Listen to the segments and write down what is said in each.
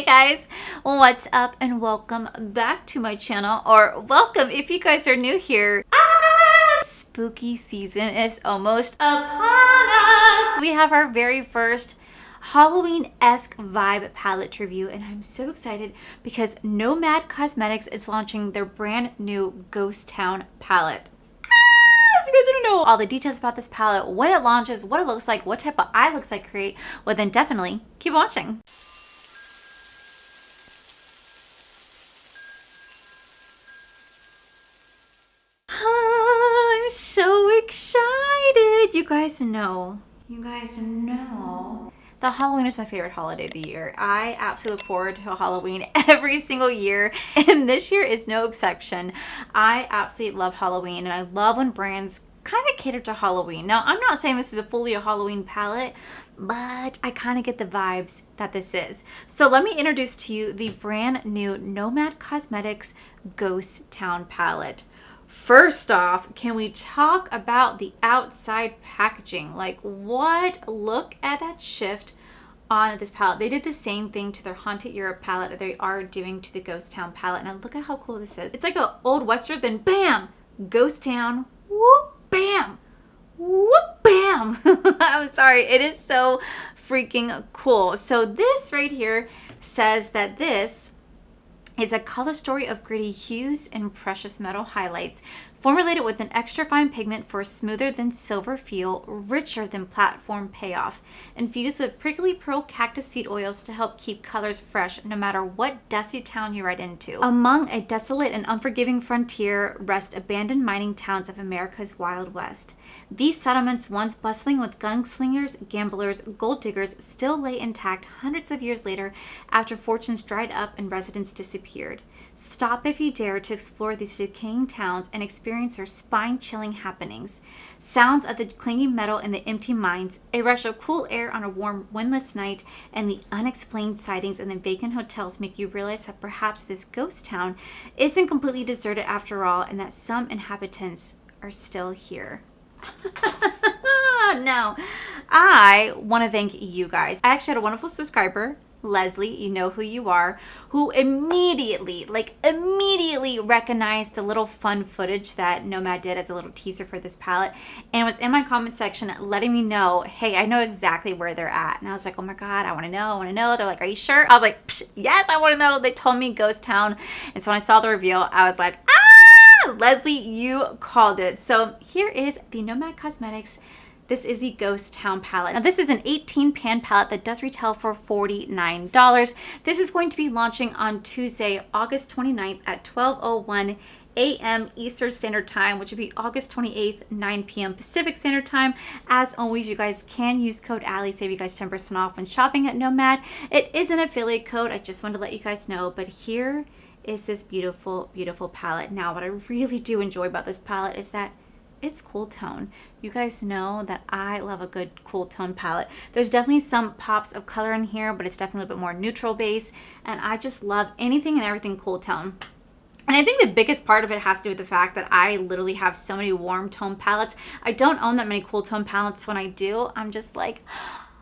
guys, what's up and welcome back to my channel, or welcome if you guys are new here. Spooky season is almost upon us. We have our very first Halloween-esque vibe palette review, and I'm so excited because Nomad Cosmetics is launching their brand new Ghost Town palette. You guys don't know all the details about this palette, when it launches, what it looks like, what type of eye looks like create, well then definitely keep watching. I'm so excited. You guys know. The Halloween is my favorite holiday of the year. I absolutely look forward to Halloween every single year, and this year is no exception. I absolutely love Halloween, and I love when brands kind of cater to Halloween. Now, I'm not saying this is fully a Halloween palette, but I kind of get the vibes that this is. So let me introduce to you the brand new Nomad Cosmetics Ghost Town palette. First off, can we talk about the outside packaging? Like, what? Look at that shift on this palette. They did the same thing to their Haunted Europe palette that they are doing to the Ghost Town palette. Now look at how cool this is. It's like an old western, then bam, Ghost Town, whoop, bam, whoop, bam. I'm sorry, it is so freaking cool. So this right here says that this is a color story of gritty hues and precious metal highlights, formulated with an extra fine pigment for a smoother than silver feel, richer than platform payoff, infused with prickly pearl cactus seed oils to help keep colors fresh no matter what dusty town you ride into. Among a desolate and unforgiving frontier rest abandoned mining towns of America's Wild West. These settlements, once bustling with gunslingers, gamblers, gold diggers, still lay intact hundreds of years later after fortunes dried up and residents disappeared. Stop if you dare to explore these decaying towns and experience their spine-chilling happenings. Sounds of the clanging metal in the empty mines, a rush of cool air on a warm, windless night, and the unexplained sightings in the vacant hotels make you realize that perhaps this ghost town isn't completely deserted after all, and that some inhabitants are still here. Now, I want to thank you guys. I actually had a wonderful subscriber, Leslie, you know who you are, who immediately recognized the little fun footage that Nomad did as a little teaser for this palette, and was in my comment section letting me know, hey, I know exactly where they're at. And I was like, oh my god, I want to know. They're like, are you sure? I was like, yes, I want to know. They told me Ghost Town. And so when I saw the reveal, I was like, Leslie, you called it. So here is the Nomad Cosmetics. This is the Ghost Town palette. Now this is an 18 pan palette that does retail for $49. This is going to be launching on Tuesday, August 29th at 12:01 a.m. Eastern Standard Time, which would be August 28th, 9 p.m. Pacific Standard Time. As always, you guys can use code Allie, save you guys 10% off when shopping at Nomad. It is an affiliate code. I just wanted to let you guys know, but here is this beautiful, beautiful palette. Now, what I really do enjoy about this palette is that it's cool tone. You guys know that I love a good cool tone palette. There's definitely some pops of color in here, but it's definitely a bit more neutral base, and I just love anything and everything cool tone. And I think the biggest part of it has to do with the fact that I literally have so many warm tone palettes. I don't own that many cool tone palettes. When I do, I'm just like,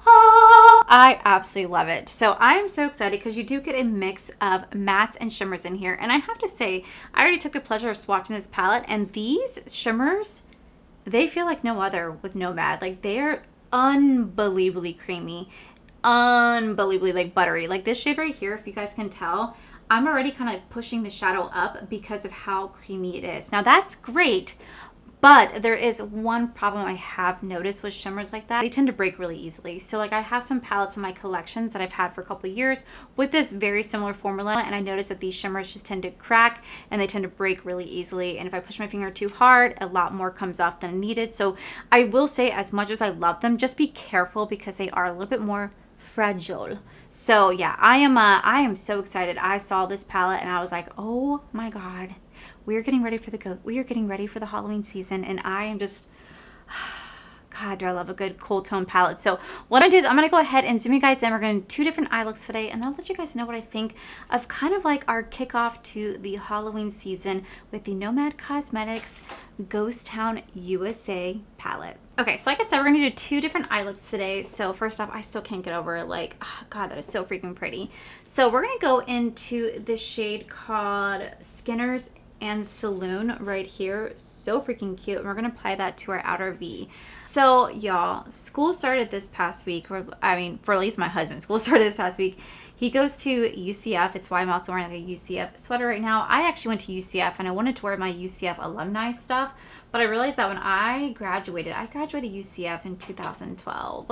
I absolutely love it. So I am so excited because you do get a mix of mattes and shimmers in here. And I have to say, I already took the pleasure of swatching this palette, and these shimmers, they feel like no other with Nomad. Like, they're unbelievably creamy, unbelievably like buttery. Like this shade right here, if you guys can tell, I'm already kind of pushing the shadow up because of how creamy it is. Now that's great, but there is one problem I have noticed with shimmers like that. They tend to break really easily. So like I have some palettes in my collections that I've had for a couple of years with this very similar formula, and I noticed that these shimmers just tend to crack and they tend to break really easily. And if I push my finger too hard, a lot more comes off than needed. So I will say, as much as I love them, just be careful because they are a little bit more fragile. So yeah, I am so excited. I saw this palette and I was like, oh my god, we are getting ready for the Halloween season, and I am just God, do I love a good cool tone palette. So what I'm going to do is I'm going to go ahead and zoom you guys in. We're going to do 2 different eye looks today, and I'll let you guys know what I think of kind of like our kickoff to the Halloween season with the Nomad Cosmetics Ghost Town USA palette. Okay, so like I said, we're going to do 2 different eye looks today. So first off, I still can't get over like, oh God, that is so freaking pretty. So we're going to go into this shade called Skinner's and Saloon right here. So freaking cute. And we're going to apply that to our outer V. So y'all, school started this past week. I mean, for at least my husband, school started this past week. He goes to UCF. It's why I'm also wearing like a UCF sweater right now. I actually went to UCF and I wanted to wear my UCF alumni stuff, but I realized that when I graduated UCF in 2012.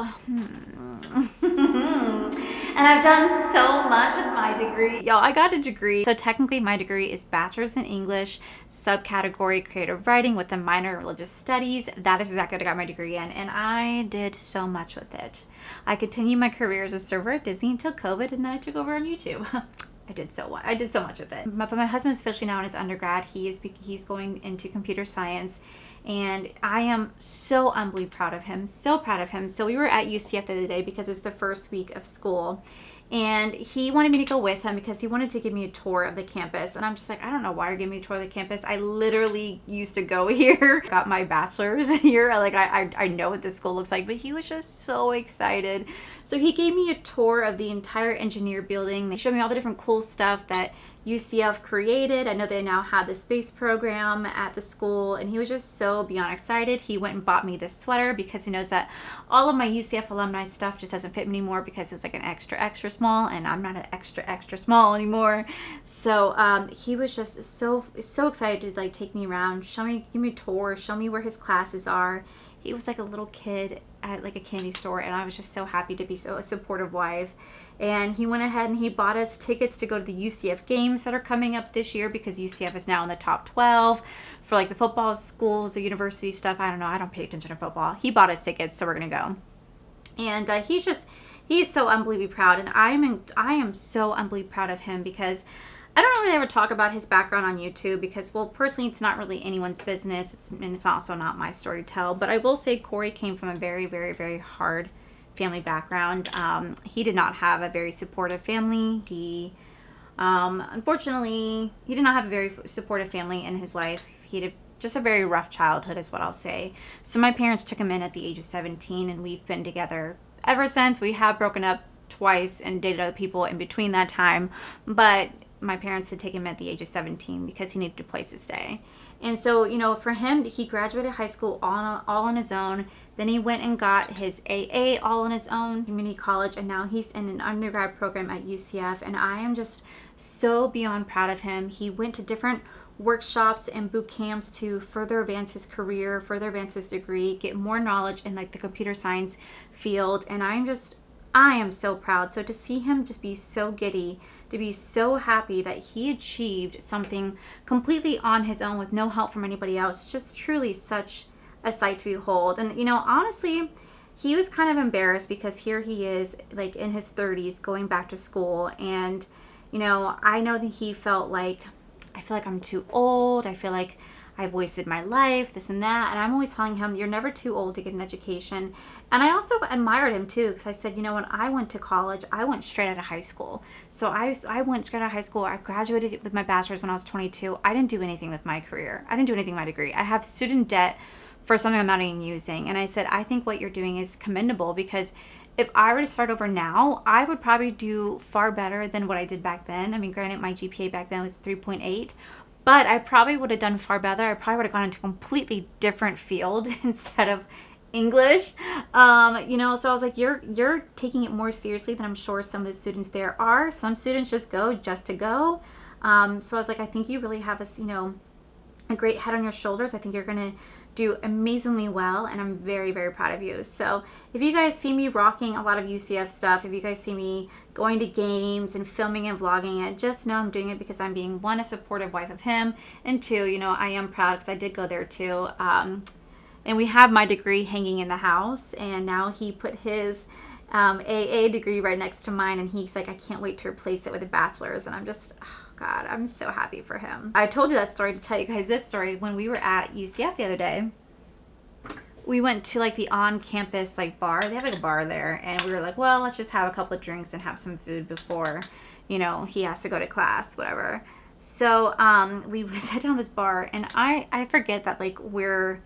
And I've done so much with my degree. Y'all, I got a degree. So technically my degree is Bachelor's in English, subcategory Creative Writing with a minor in Religious Studies. That is exactly what I got my degree in, and I did so much with it. I continued my career as a server at Disney until COVID, and then I took over on YouTube. I did so much with it. But my husband is officially now in his undergrad. He's going into computer science, and I am so unbelievably proud of him. So proud of him. So we were at UCF the other day because it's the first week of school, and he wanted me to go with him because he wanted to give me a tour of the campus. And I'm just like, I don't know why you're giving me a tour of the campus. I literally used to go here. Got my bachelor's here. Like I know what this school looks like, but he was just so excited. So he gave me a tour of the entire engineer building. They showed me all the different cool stuff that UCF created. I know they now have the space program at the school, and he was just so beyond excited. He went and bought me this sweater because he knows that all of my UCF alumni stuff just doesn't fit me anymore because it was like an extra small, and I'm not an extra small anymore. So he was just so excited to like take me around, give me a tour, show me where his classes are. He was like a little kid at like a candy store, and I was just so happy to be a supportive wife. And he went ahead and he bought us tickets to go to the UCF games that are coming up this year because UCF is now in the top 12 for like the football schools, the university stuff. I don't know. I don't pay attention to football. He bought us tickets, so we're going to go. And he's so unbelievably proud. And I am so unbelievably proud of him because I don't really ever talk about his background on YouTube because, well, personally, it's not really anyone's business. It's also not my story to tell. But I will say Corey came from a very, very, very hard family background. He did not have a very supportive family. He, unfortunately, he did not have a very supportive family in his life. He had just a very rough childhood is what I'll say. So my parents took him in at the age of 17, and we've been together ever since. We have broken up twice and dated other people in between that time, but my parents had taken him at the age of 17 because he needed a place to stay. And so, you know, for him, he graduated high school all on his own. Then he went and got his AA all on his own, community college, and now he's in an undergrad program at UCF. And I am just so beyond proud of him. He went to different workshops and boot camps to further advance his career, further advance his degree, get more knowledge in like the computer science field. And I am so proud. So to see him just be so giddy, to be so happy that he achieved something completely on his own with no help from anybody else, just truly such a sight to behold. And, you know, honestly, he was kind of embarrassed because here he is like in his 30s going back to school. And, you know, I know that he felt like, I feel like I'm too old. I feel like I've wasted my life, this and that. And I'm always telling him, you're never too old to get an education. And I also admired him too, because I said, you know, when I went to college, I went straight out of high school. So I went straight out of high school. I graduated with my bachelor's when I was 22. I didn't do anything with my career. I didn't do anything with my degree. I have student debt for something I'm not even using. And I said, I think what you're doing is commendable, because if I were to start over now, I would probably do far better than what I did back then. I mean, granted, my GPA back then was 3.8. But I probably would have done far better. I probably would have gone into a completely different field instead of English. You know, so I was like, you're taking it more seriously than I'm sure some of the students there are. Some students just go just to go. So I was like, I think you really have a great head on your shoulders. I think you're going to do amazingly well, and I'm very, very proud of you. So if you guys see me rocking a lot of UCF stuff, if you guys see me going to games and filming and vlogging it, just know I'm doing it because I'm being, one, a supportive wife of him, and two, you know, I am proud because I did go there too. And we have my degree hanging in the house, and now he put his AA degree right next to mine, and he's like, I can't wait to replace it with a bachelor's. And I'm just, God, I'm so happy for him. I told you that story to tell you guys this story. When we were at UCF the other day, we went to like the on-campus like bar. They have like a bar there, and we were like, well, let's just have a couple of drinks and have some food before, he has to go to class, whatever. So we sat down at this bar, and I forget that like we're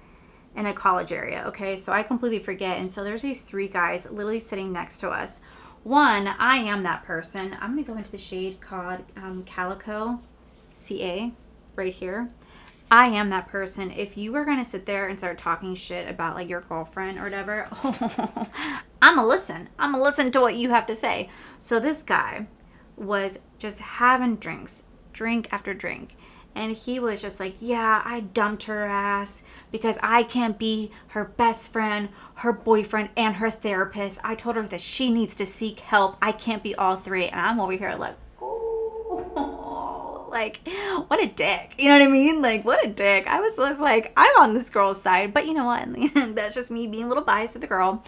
in a college area, okay? So I completely forget. And so there's these three guys literally sitting next to us. One, I am that person. I'm going to go into the shade called Calico, CA, right here. I am that person. If you were going to sit there and start talking shit about like your girlfriend or whatever, I'm going to listen. I'm going to listen to what you have to say. So this guy was just having drink after drink. And he was just like, yeah, I dumped her ass because I can't be her best friend, her boyfriend, and her therapist. I told her that she needs to seek help. I can't be all three. And I'm over here like, oh, like, what a dick. You know what I mean? Like, what a dick. I was like, I'm on this girl's side. But you know what? That's just me being a little biased to the girl.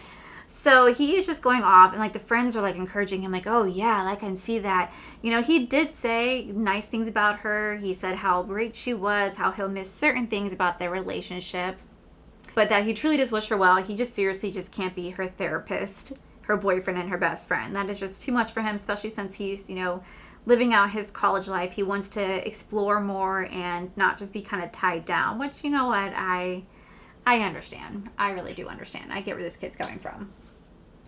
So he is just going off, and like the friends are like encouraging him, like, oh yeah, like I can see that. He did say nice things about her. He said how great she was, how he'll miss certain things about their relationship, but that he truly does wish her well. He just seriously just can't be her therapist, her boyfriend, and her best friend. That is just too much for him, especially since he's, living out his college life. He wants to explore more and not just be kind of tied down, which, you know what, I understand. I really do understand. I get where this kid's coming from.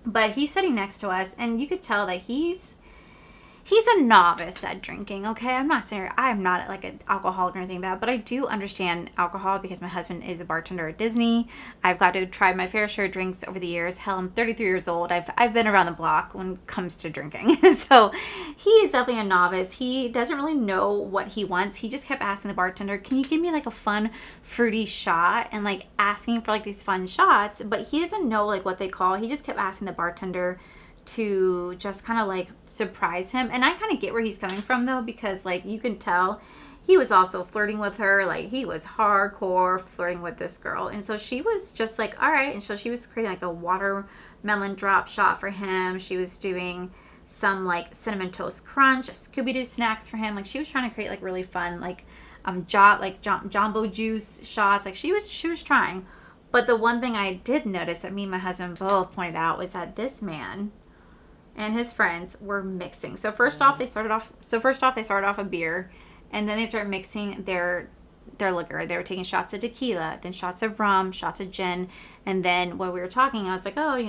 But he's sitting next to us, and you could tell that he's a novice at drinking, okay? I'm not saying I'm not like an alcoholic or anything like that, but I do understand alcohol because my husband is a bartender at Disney. I've got to try my fair share of drinks over the years. Hell, I'm 33 years old. I've been around the block when it comes to drinking. So he is definitely a novice. He doesn't really know what he wants. He just kept asking the bartender, can you give me like a fun fruity shot? And like asking for like these fun shots, but he doesn't know like what they call. He just kept asking the bartender to just kind of like surprise him. And I kind of get where he's coming from though, because like you can tell he was also flirting with her. Like he was hardcore flirting with this girl. And so she was just like, all right. And so she was creating like a watermelon drop shot for him. She was doing some like cinnamon toast crunch, Scooby-Doo snacks for him. Like she was trying to create like really fun like jumbo juice shots. Like she was trying. But the one thing I did notice that me and my husband both pointed out was that this man and his friends were mixing. So first off, they started off a beer, and then they started mixing their liquor. They were taking shots of tequila, then shots of rum, shots of gin, and then when we were talking, I was like, oh,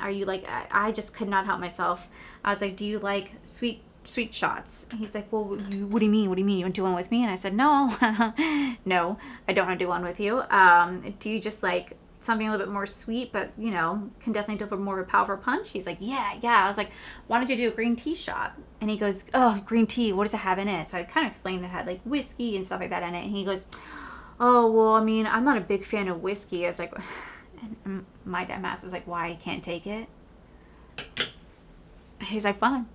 are you like? I just could not help myself. I was like, do you like sweet shots? And he's like, well, what do you mean? What do you mean? You want to do one with me? And I said, no, no, I don't want to do one with you. Do you just like something a little bit more sweet, but can definitely deliver more of a powerful punch? He's like, yeah. I was like, why don't you do a green tea shot? And he goes, oh, green tea, what does it have in it? So I kind of explained that it had like whiskey and stuff like that in it. And he goes, oh, well, I mean, I'm not a big fan of whiskey. I was like, and my dumbass is like, why, you can't take it? He's like, fine,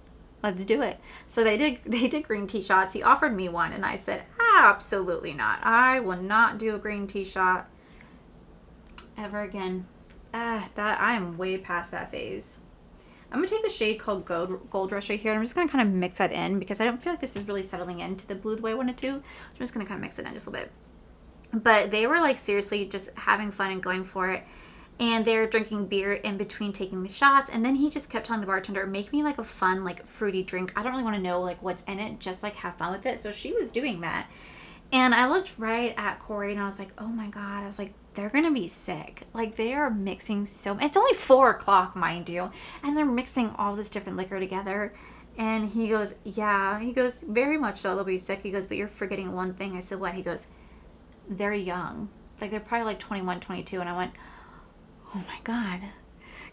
let's do it. So they did green tea shots. He offered me one, and I said, absolutely not. I will not do a green tea shot ever again. I am way past that phase. I'm going to take the shade called Gold Rush right here. I'm just going to kind of mix that in because I don't feel like this is really settling into the blue the way I want it to. I'm just going to kind of mix it in just a little bit. But they were like seriously just having fun and going for it. And they're drinking beer in between taking the shots. And then he just kept telling the bartender, make me like a fun, like fruity drink. I don't really want to know like what's in it. Just like have fun with it. So she was doing that. And I looked right at Corey and I was like, oh my God. I was like, they're going to be sick. Like they are mixing it's only 4:00, mind you. And they're mixing all this different liquor together. And he goes, yeah. He goes, very much so. They'll be sick. He goes, but you're forgetting one thing. I said, what? He goes, they're young. Like they're probably like 21, 22. And I went, oh my God.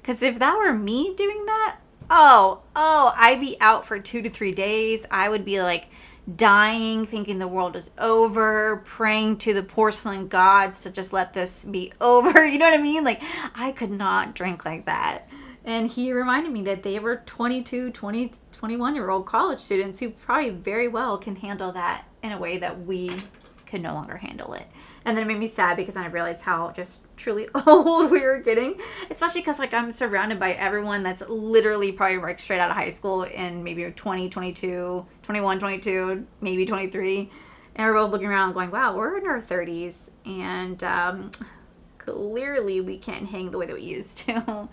Because if that were me doing that, I'd be out for 2 to 3 days. I would be like dying, thinking the world is over, praying to the porcelain gods to just let this be over. You know what I mean? Like I could not drink like that. And he reminded me that they were 22, 20, 21-year-old college students who probably very well can handle that in a way that we could no longer handle it. And then it made me sad because I realized how just truly old we were getting, especially because like I'm surrounded by everyone that's literally probably like straight out of high school and maybe 20, 22, 21, 22, maybe 23. And we're both looking around going, wow, we're in our 30s. And clearly we can't hang the way that we used to.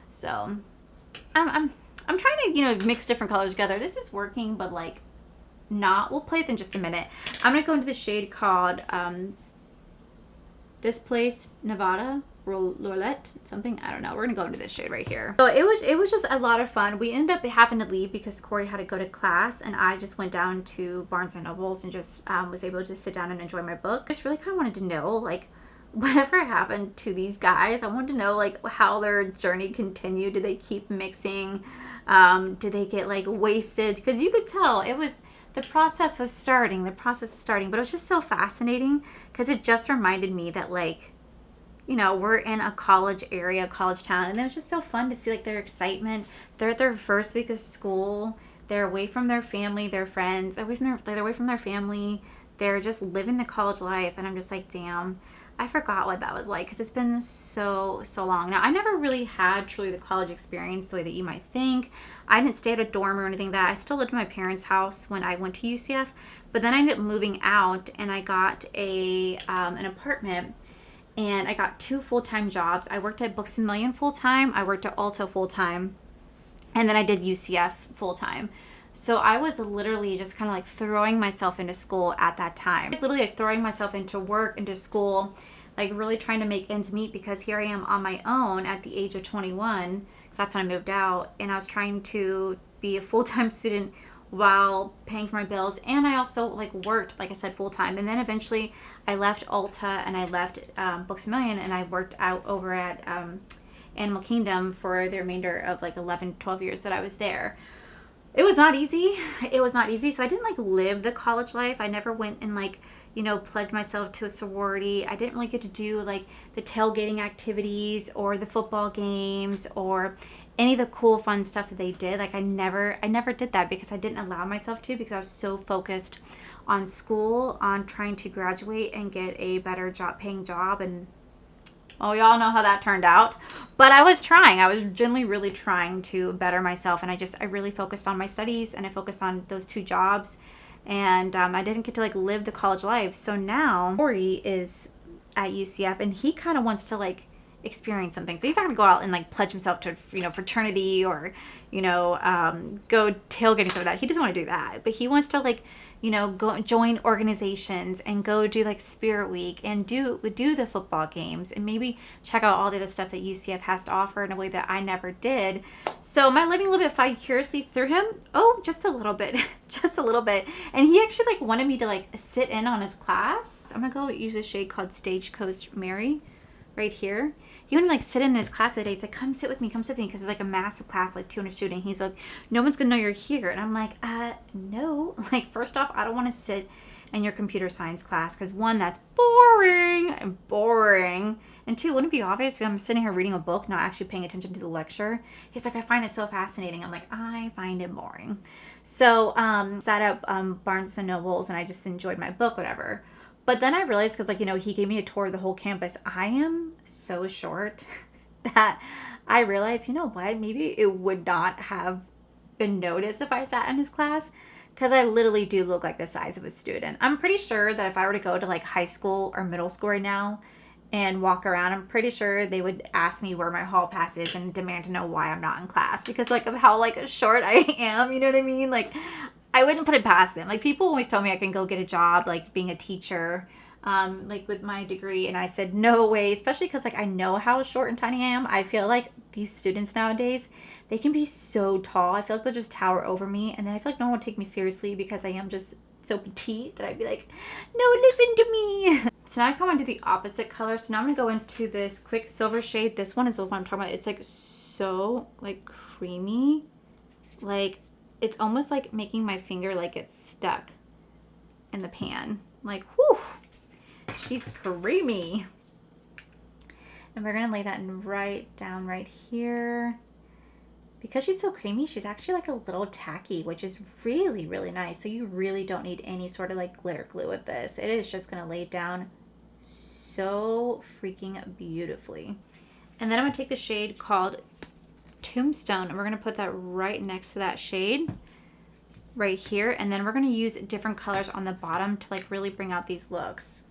So I'm trying to, you know, mix different colors together. This is working, but like not. We'll play it in just a minute. I'm gonna go into the shade called This Place Nevada Roulette something, I don't know. We're gonna go into this shade right here. So it was just a lot of fun. We ended up having to leave because Corey had to go to class, and I just went down to Barnes and Nobles and just was able to sit down and enjoy my book. I just really kind of wanted to know, like, whatever happened to these guys. I wanted to know, like, how their journey continued. Did they keep mixing? Did they get like wasted? Because you could tell the process was starting, but it was just so fascinating because it just reminded me that, like, you know, we're in a college area, college town, and it was just so fun to see, like, their excitement. They're at their first week of school. They're away from their family, their friends, they're away from their family. They're just living the college life, and I'm just like, damn, I forgot what that was like because it's been so long. Now, I never really had truly the college experience the way that you might think. I didn't stay at a dorm or anything like that. I still lived in my parents' house when I went to UCF, but then I ended up moving out, and I got an apartment, and I got 2 full-time jobs. I worked at Books A Million full-time. I worked at Alto full-time, and then I did UCF full-time. So I was literally just kind of like throwing myself into school at that time. Literally like throwing myself into work, into school, like really trying to make ends meet because here I am on my own at the age of 21. 'Cause that's when I moved out, and I was trying to be a full-time student while paying for my bills. And I also like worked, like I said, full-time. And then eventually I left Ulta and I left Books A Million, and I worked out over at Animal Kingdom for the remainder of like 11, 12 years that I was there. It was not easy. So I didn't like live the college life. I never went and like, you know, pledged myself to a sorority. I didn't really get to do like the tailgating activities or the football games or any of the cool fun stuff that they did. Like I never did that because I didn't allow myself to, because I was so focused on school, on trying to graduate and get a better paying job. And oh, y'all know how that turned out. But I was trying. I was genuinely really trying to better myself. And I really focused on my studies, and I focused on those 2 jobs. And I didn't get to like live the college life. So now Corey is at UCF, and he kind of wants to like experience something. So he's not going to go out and like pledge himself to, you know, fraternity or, you know, go tailgating, some of that. He doesn't want to do that. But he wants to like, you know, go join organizations and go do like Spirit Week and do the football games and maybe check out all the other stuff that UCF has to offer in a way that I never did. So am I living a little bit vicariously through him? Oh, just a little bit, just a little bit. And he actually like wanted me to like sit in on his class. I'm gonna go use a shade called Stagecoach Mary right here. He wanted to like sit in his class today. He's like, come sit with me, because it's like a massive class, like 200 students. He's like, no one's gonna know you're here. And I'm like, no. Like, first off, I don't want to sit in your computer science class because 1, that's boring. And 2, wouldn't it be obvious if I'm sitting here reading a book, not actually paying attention to the lecture? He's like, I find it so fascinating. I'm like, I find it boring. So sat at Barnes and Nobles, and I just enjoyed my book, whatever. But then I realized, because, like, you know, he gave me a tour of the whole campus. I am so short that I realized, you know what, maybe it would not have been noticed if I sat in his class, because I literally do look like the size of a student. I'm pretty sure that if I were to go to, like, high school or middle school right now and walk around, I'm pretty sure they would ask me where my hall pass is and demand to know why I'm not in class because, like, of how, like, short I am. You know what I mean? Like, I wouldn't put it past them. Like, people always tell me I can go get a job, like being a teacher, like with my degree. And I said, no way, especially because like I know how short and tiny I am. I feel like these students nowadays, they can be so tall. I feel like they'll just tower over me. And then I feel like no one would take me seriously because I am just so petite that I'd be like, no, listen to me. So now I come into the opposite color. So now I'm going to go into this quick silver shade. This one is the one I'm talking about. It's like so like creamy. Like, it's almost like making my finger like it's stuck in the pan. Like, whew, she's creamy. And we're going to lay that right down right here. Because she's so creamy, she's actually like a little tacky, which is really, really nice. So you really don't need any sort of like glitter glue with this. It is just going to lay down so freaking beautifully. And then I'm going to take the shade called Tombstone, and we're going to put that right next to that shade right here. And then we're going to use different colors on the bottom to like really bring out these looks.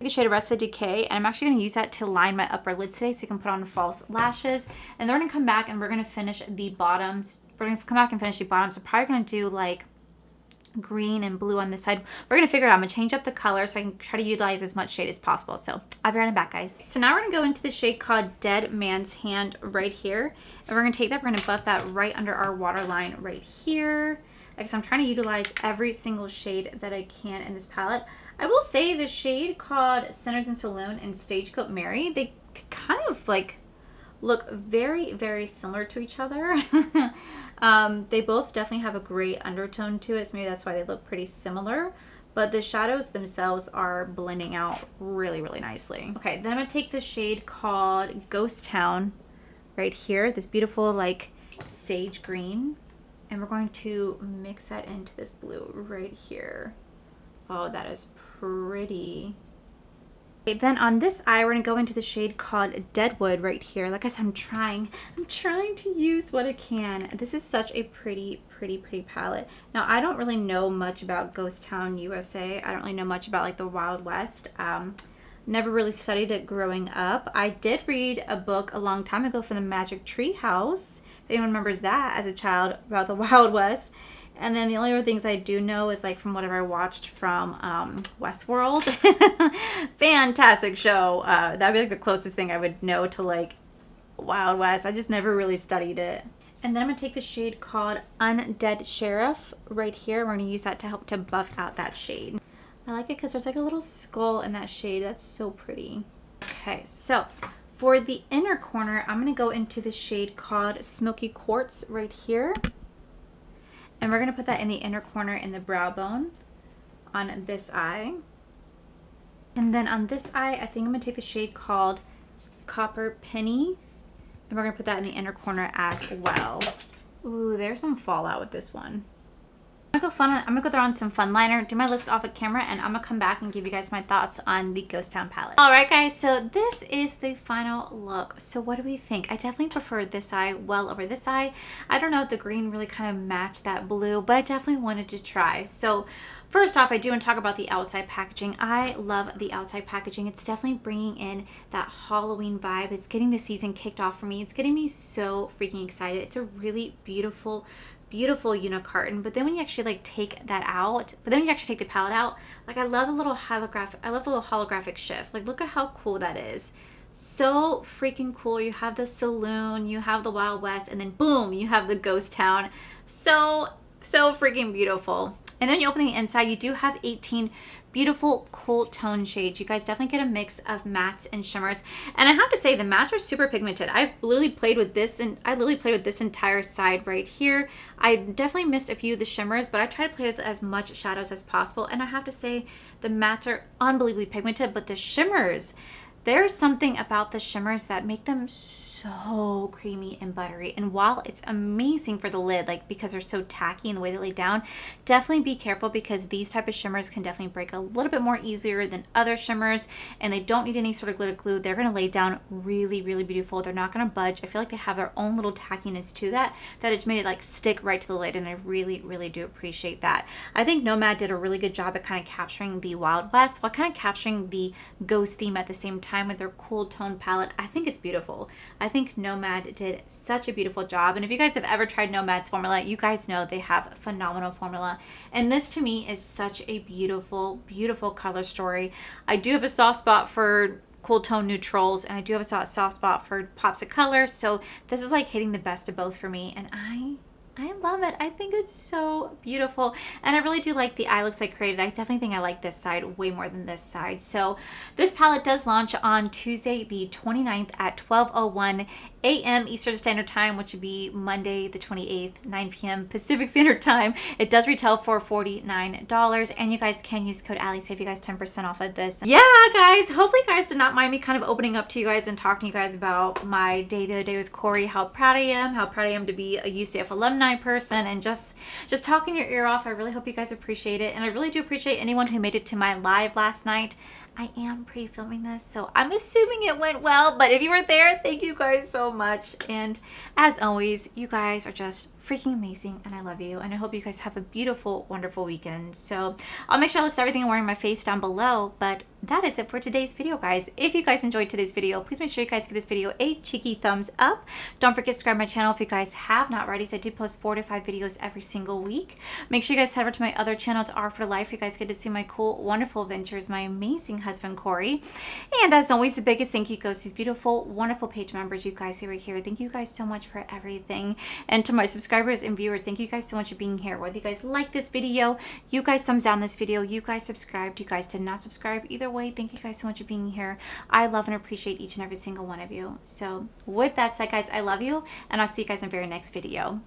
The shade Rusted Decay, and I'm actually going to use that to line my upper lid today so you can put on false lashes. And then we're going to come back and we're going to finish the bottoms. We're going to come back and finish the bottoms. I'm probably going to do like green and blue on this side. We're going to figure it out. I'm going to change up the color so I can try to utilize as much shade as possible. So I'll be right back, guys. So now we're going to go into the shade called Dead Man's Hand right here. And we're going to take that, we're going to buff that right under our waterline right here. Like, so I'm trying to utilize every single shade that I can in this palette. I will say the shade called Sinners in Saloon and Stagecoat Mary, they kind of like look very, very similar to each other. They both definitely have a gray undertone to it, so maybe that's why they look pretty similar. But the shadows themselves are blending out really, really nicely. Okay, then I'm going to take the shade called Ghost Town right here, this beautiful like sage green. And we're going to mix that into this blue right here. Oh, that is pretty. Okay, then on this eye, we're going to go into the shade called Deadwood right here. Like I said, I'm trying to use what I can. This is such a pretty palette. Now, I don't really know much about Ghost Town, USA. I don't really know much about like the Wild West. Never really studied it growing up. I did read a book a long time ago from the Magic Tree House. If anyone remembers that as a child about the Wild West. And then the only other things I do know is like from whatever I watched from Westworld. Fantastic show. That would be like the closest thing I would know to like Wild West. I just never really studied it. And then I'm going to take the shade called Undead Sheriff right here. We're going to use that to help to buff out that shade. I like it because there's like a little skull in that shade. That's so pretty. Okay, so for the inner corner, I'm going to go into the shade called Smoky Quartz right here. And we're going to put that in the inner corner in the brow bone on this eye. And then on this eye, I think I'm going to take the shade called Copper Penny. And we're going to put that in the inner corner as well. Ooh, there's some fallout with this one. I'm gonna go throw on some fun liner, do my lips off at camera, and I'm gonna come back and give you guys my thoughts on the Ghost Town palette. Alright guys, so this is the final look. So what do we think? I definitely prefer this eye well over this eye. I don't know if the green really kind of matched that blue, but I definitely wanted to try. So first off, I do want to talk about the outside packaging. I love the outside packaging. It's definitely bringing in that Halloween vibe. It's getting the season kicked off for me. It's getting me so freaking excited. It's a really beautiful unicarton. But then when you actually like take that out, but then when you actually take the palette out, like I love the little holographic shift. Like look at how cool that is. So freaking cool. You have the saloon, you have the Wild West, and then boom, you have the Ghost Town. So freaking beautiful. And then you open the inside, you do have 18 beautiful cool tone shades. You guys definitely get a mix of mattes and shimmers. And I have to say the mattes are super pigmented. I literally played with this entire side right here. I definitely missed a few of the shimmers, but I try to play with as much shadows as possible. And I have to say the mattes are unbelievably pigmented, but the shimmers, there's something about the shimmers that make them so creamy and buttery. And while it's amazing for the lid, like because they're so tacky in the way they lay down, definitely be careful because these type of shimmers can definitely break a little bit more easier than other shimmers, and they don't need any sort of glitter glue. They're going to lay down really beautiful. They're not going to budge. I feel like they have their own little tackiness to that it's made it like stick right to the lid, and I really do appreciate that. I think Nomad did a really good job at kind of capturing the Wild West while kind of capturing the ghost theme at the same time with their cool tone palette. I think it's beautiful. I think Nomad did such a beautiful job. And if you guys have ever tried Nomad's formula, you guys know they have a phenomenal formula. And this to me is such a beautiful color story. I do have a soft spot for cool tone neutrals, and I do have a soft spot for pops of color. So this is like hitting the best of both for me. And I love it. I think it's so beautiful. And I really do like the eye looks I created. I definitely think I like this side way more than this side. So this palette does launch on Tuesday the 29th at 12:01 a.m. Eastern Standard Time, which would be Monday the 28th, 9 p.m. Pacific Standard Time. It does retail for $49, and you guys can use code Allie, save you guys 10% off of this. Yeah, guys, hopefully you guys did not mind me kind of opening up to you guys and talking to you guys about my day the other day with Corey, how proud I am to be a UCF alumni person, and just talking your ear off. I really hope you guys appreciate it, and I really do appreciate anyone who made it to my live last night. I am pre-filming this, so I'm assuming it went well, but if you were there, thank you guys so much. And as always, you guys are just freaking amazing, and I love you, and I hope you guys have a beautiful, wonderful weekend. So I'll make sure I list everything I'm wearing on my face down below, but that is it for today's video, guys. If you guys enjoyed today's video, please make sure you guys give this video a cheeky thumbs up. Don't forget to subscribe to my channel if you guys have not already. I do post 4 to 5 videos every single week. Make sure you guys head over to my other channel, to R for Life. You guys get to see my cool, wonderful adventures, my amazing husband, Corey. And as always, the biggest thank you goes to these beautiful, wonderful page members you guys see right here. Thank you guys so much for everything. And to my subscribers and viewers, thank you guys so much for being here. Whether you guys like this video, you guys thumbs down this video, you guys subscribed, you guys did not subscribe, either way, thank you guys so much for being here. I love and appreciate each and every single one of you. So with that said, guys, I love you, and I'll see you guys in the very next video.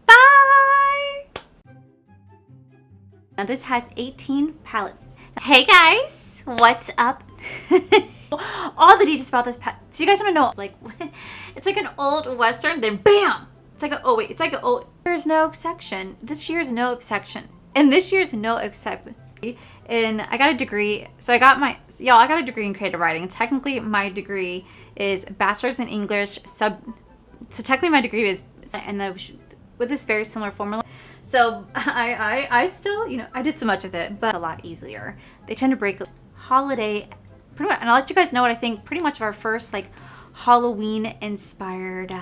Bye! Now this has 18 palette. Hey guys, what's up? All the details about this palette. So you guys want to know, like, it's like an old Western, then bam! It's like oh wait, it's like there's no exception. This year's no exception. And this year's no exception. And I got a degree, so I got a degree in creative writing. Technically, my degree is bachelor's in English, so technically my degree is, with this very similar formula. So I still, I did so much of it, but a lot easier. They tend to break holiday, pretty much, and I'll let you guys know what I think pretty much of our first, like, Halloween inspired